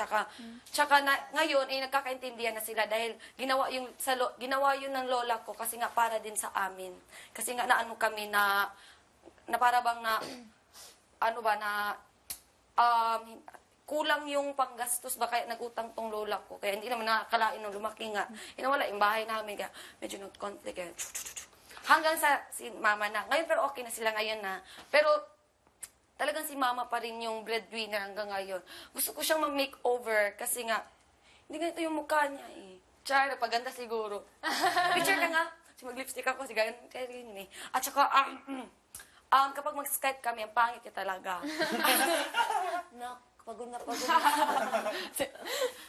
Tsaka ngayon, nagkakaintindihan na sila dahil ginawa yun ng lola ko kasi nga para din sa amin. Kasi nga naano kami na para bang kulang yung panggastos ba kaya nagutang tong lola ko. Kaya hindi naman nakakalain nung lumaki nga. Inawala yung bahay namin. Kaya medyo nag-conflict. Kaya, hanggang sa si mama na. Ngayon pero okay na sila ngayon na. Pero talagang si mama pa rin yung breadwinner hanggang ngayon. Gusto ko siyang ma-makeover kasi nga, hindi ganito yung mukha niya eh. Char, napaganda siguro. Picture ka nga. Mag-lipstick ako, sigayan eh. At saka, kapag mag-Skype kami, ang pangit niya talaga. Pagod na.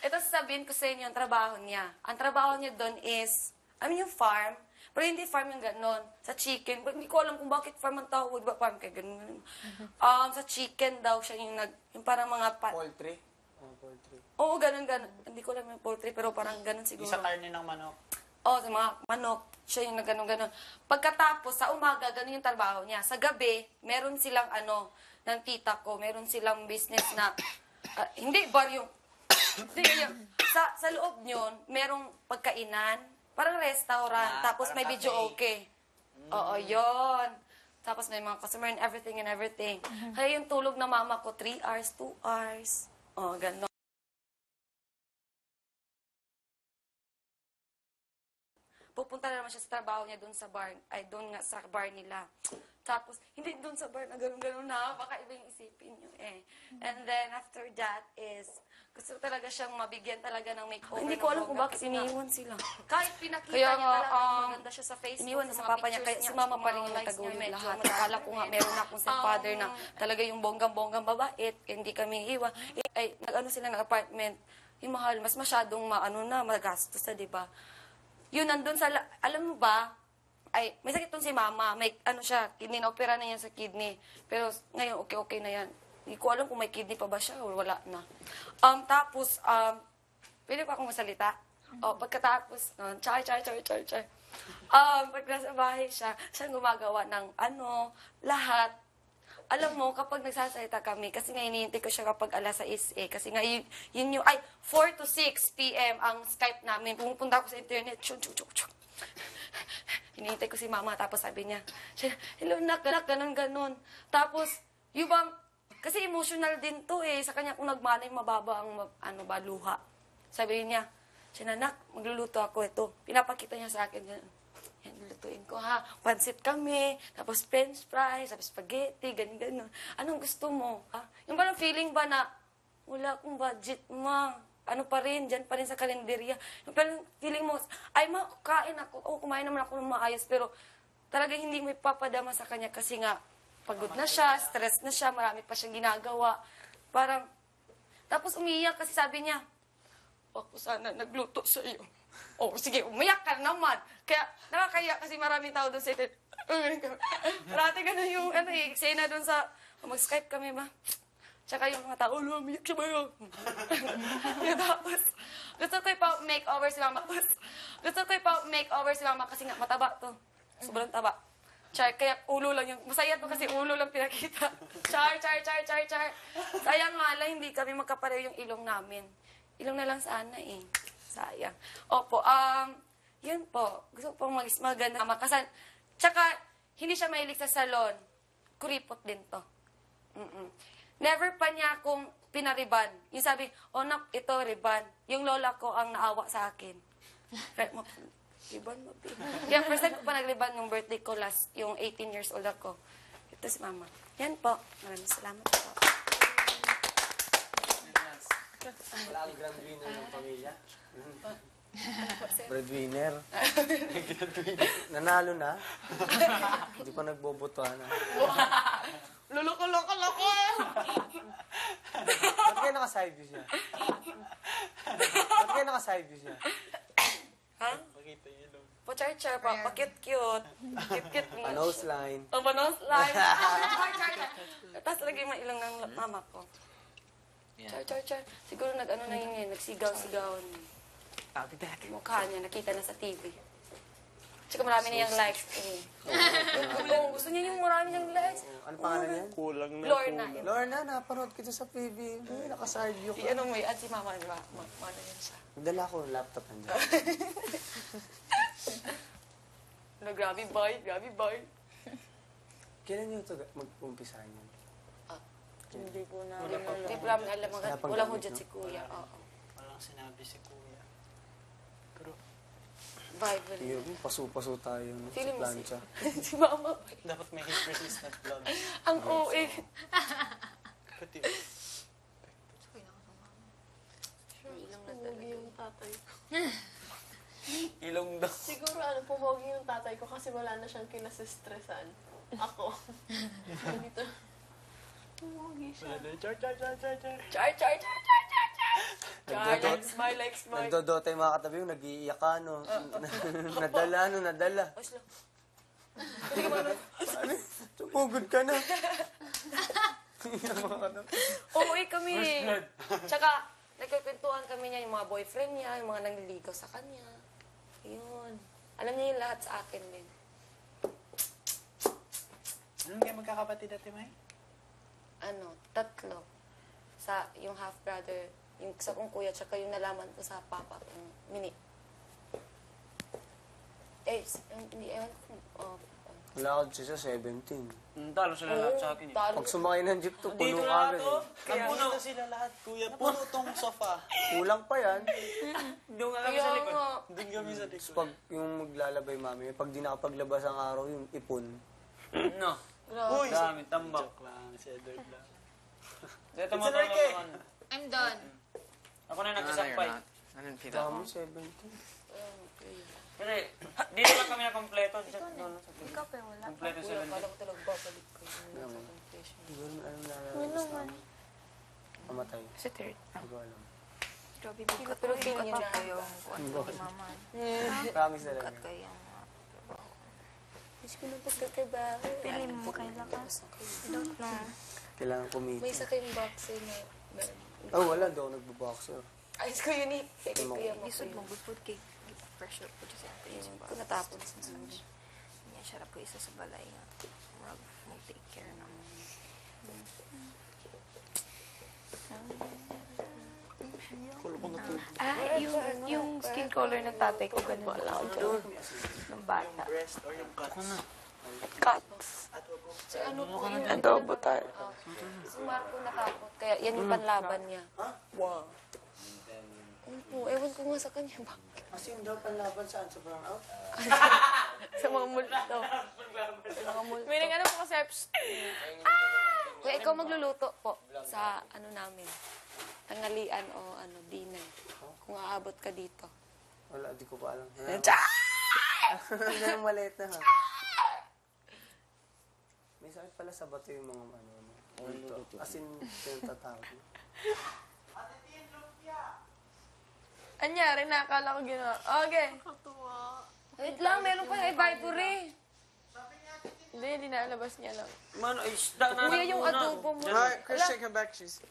Ito sasabihin ko sa inyo ang trabaho niya. Ang trabaho niya doon is, yung farm. Pero hindi farm yung gano'n. Sa chicken. Hindi ko alam kung bakit farm ang tawag. Ba farm kaya gano'n. Sa chicken daw siya yung parang mga Poultry? Poultry. Oo, gano'n. Hindi ko alam yung poultry, pero parang gano'n siguro. Isa karne ng manok. Sa mga manok. Siya yung gano'n. Pagkatapos, sa umaga, gano'n yung trabaho niya. Sa gabi, meron silang ng tita ko, meron silang business na, hindi bar yung, sa loob nyon, merong pagkainan, parang restaurant, tapos may video okay. Oo, yon. Tapos may mga customer and everything. Kaya yung tulog na mama ko, 3 hours, 2 hours. Gano'n. Pupunta na naman siya sa trabaho niya doon sa bar, doon nga sa bar nila. Tapos, hindi doon sa bar na gano'n na, baka iba yung isipin niyo eh. And then, after that is, gusto talaga siyang mabigyan talaga ng makeover. Hindi ko alam kung bakit iniiwan sila. Kahit pinakita niya talaga, maganda siya sa Facebook, iniwan sa papa niya, kaya si mama pa rin yung nagtagulong lahat. Akala ko nga, meron na akong stepfather na talaga yung bonggang-bonggang babait, hindi kami iwan. Nag-ano sila ng apartment, yung mahal, mas masyadong magastos na, di ba? Yun, nandun sa, alam mo ba, may sakit tong si mama, may kidney, na-opera na yan sa kidney. Pero ngayon, okay na yan. Hindi ko alam kung may kidney pa ba siya o wala na. Tapos, pwede pa akong masalita? Pagkatapos, char. Pag nasa bahay siya gumagawa ng lahat. Alam mo, kapag nagsasalita kami, kasi nga hinihintay ko siya kapag alas 6 kasi nga yun yung, 4 to 6 p.m. ang Skype namin. Pumupunta ako sa internet, hinihintay ko si mama, tapos sabi niya, hello, nak, ganon. Tapos, yung bang, kasi emotional din to sa kanya kung nagmanay, mababa ang, luha. Sabi niya, nak, magluluto ako ito. Pinapakita niya sa akin, yan, lutuin ko ha. Pansit kami, tapos french fries, tapos spaghetti, ganyan. Anong gusto mo? Yung parang feeling ba na, wala akong budget, ma. Pa rin, dyan pa rin sa kalenderya. Yung parang feeling mo, kain ako. Kumain naman ako ng maayos, pero talagang hindi mo ipapadama sa kanya kasi nga, pagod na siya, stress na siya, marami pa siyang ginagawa. Parang, tapos umiiyak kasi sabi niya, ako sana nagluto sa iyo. Sige, umiyak ka naman. Kaya, nakakaya kasi maraming tao doon sa ito. Parati ganun yung, eksena doon sa, mag-Skype kami ba? Tsaka yung mga tao, umiyak siya ba yun? Tapos, gusto ko ipa-makeover si mama kasi nga, mataba to. Sobrang taba. Char, kaya ulo lang yung, masaya to kasi ulo lang pinakita. Char. Sayang nga lang, hindi kami magkapareho yung ilong namin. Ilong na lang sana sayang. Opo, yun po. Gusto ko pong maganda makasan. Tsaka, hindi siya mahilig sa salon. Kuripot din to. Never pa niya akong pinariban. Yung sabi, nak, ito, riban. Yung lola ko ang naawa sa akin. Riban mo, Kaya first time ko pa nag-riban yung birthday ko last, yung 18 years old ako. Ito si mama. Yan po. Maraming salamat po. Wala ang breadwinner ng pamilya. Breadwinner. Nanalo na. Hindi pa nagbobotohan. Loko! Ba't kayo naka-side view siya? Ha? Pakita yun. Pa-char-char pa. Pa-cute-cute. Cute-cute. Pa-nose line. Pa-nose line. Tapos lagay mo ilang ng mama ko. Char. Siguro na yun, nagsigaw-sigawan. I'll be back. Mukha niya, nakita na sa TV. Tsaka marami na yung likes eh. Oo, gusto niya yung marami niyang likes. Ano pangalan yan? Kulang na. Lorna. Lorna, napanood kita sa PBB. Naka-side view ka. Ano mo at si mama, di ba? Ano yun siya? Dala ko, laptop nandiyan. Grabe boy. Kailan nyo ito mag-umpisahan yan? Hindi po namin alam. Wala pang Walang gamit, hudyan no? si kuya. Oo. Walang sinabi si kuya. Pero Bible. Yun, paso-paso tayo no? Sa Feeling mo plancha. si mama. dapat may heat resistant gloves. Ang OA. Pati. Ilang na Pumogi yung tatay ko. Ilong daw. Siguro pumogi yung tatay ko kasi wala na siyang kinasistresan. Ako. Dito. Pumogi siya. Char. Smile like smile. Nagdodote yung mga katabi yung nag-iiyak ka, no? Nadala. Oslo. Tumugod ka na. OA kami. Tsaka, nagkikwentuhan kami niya, yung mga boyfriend niya, yung mga nangliligaw sa kanya. Yun. Alam niya yung lahat sa akin din. Anong kayo magkakapatid dati, May? 3. Yung half-brother, yung sa kong kuya, tsaka yung nalaman ko sa papa, yung mini. Hindi, ewan ko. Wala ka siya 17. Talo sila lahat sa akin. Pag sumakay ng jeep to, puno Dito ka na agad. to. Eh. Napuno na sila lahat, kuya. Puno tong sofa. Kulang pa yan. Doon nga kami Kaya sa likod. nga. Doon kami sa likod. Pag yung maglalabay mami, pag di nakapaglabas ang araw, yung ipon. No. Grabe. Dami, tambak. Joke lang, si Edward lang. Ito mo I'm done. Ako na nagsasampay. Dami, 17. Kasi, dito lang kami na kompleto. Ikaw pa wala. Kompleto Kuya, 7. kala ko talaga babalik ko yung sa confession. Hindi ko naman alam lalabas namin. Mamatay. Sa third. Hindi ko alam. Grabe, bigat Pero feeling niya na. yung kuwan ko ni mama. Promise talaga. Bigat kayo ang trabaho. Wish ko nang pagkatrabaho. Pili mo kailangan. I don't know. Kailangan kumita. May isa kayong boxer na Oh, wala. Hindi ako nagbo-boxer. ayos ko yun eh. Kaya kuya mo. Isod mo, good food cake. Pressure po dyan sa Yun, kung natapon sa Niya, siya po isa sa balay nga. Rag, mag-take care ng... yung skin color ng tatay ko, ganun lang. Ng bata. Breast or yung cuts. cuts. So, ano po yun? Adobo tayo. Si Marco natakot. Kaya yan yung panlaban niya. Wow. Ano po? Ewan ko nga sa kanya. Bakit? Kasi yung daw panlaban saan? Sa brownout? Sa mga multo. Sa mga multo. Meaning ano po kasi, Kuya, ikaw magluluto po sa ano namin. Tanghalian o ano, dinner. Kung aabot ka dito. Wala, di ko pa alam. Tsa! Hindi nang maliit na ha. May sakit pala sa bato yung mga multo. As in, pinatatawag. anyari na, akala ko ginawa. Okay. Wait lang, meron pa yung ivory. Hindi nalabas niya lang. Mano, isda na Kuya, yung adobo mo. Christian, come back. She's...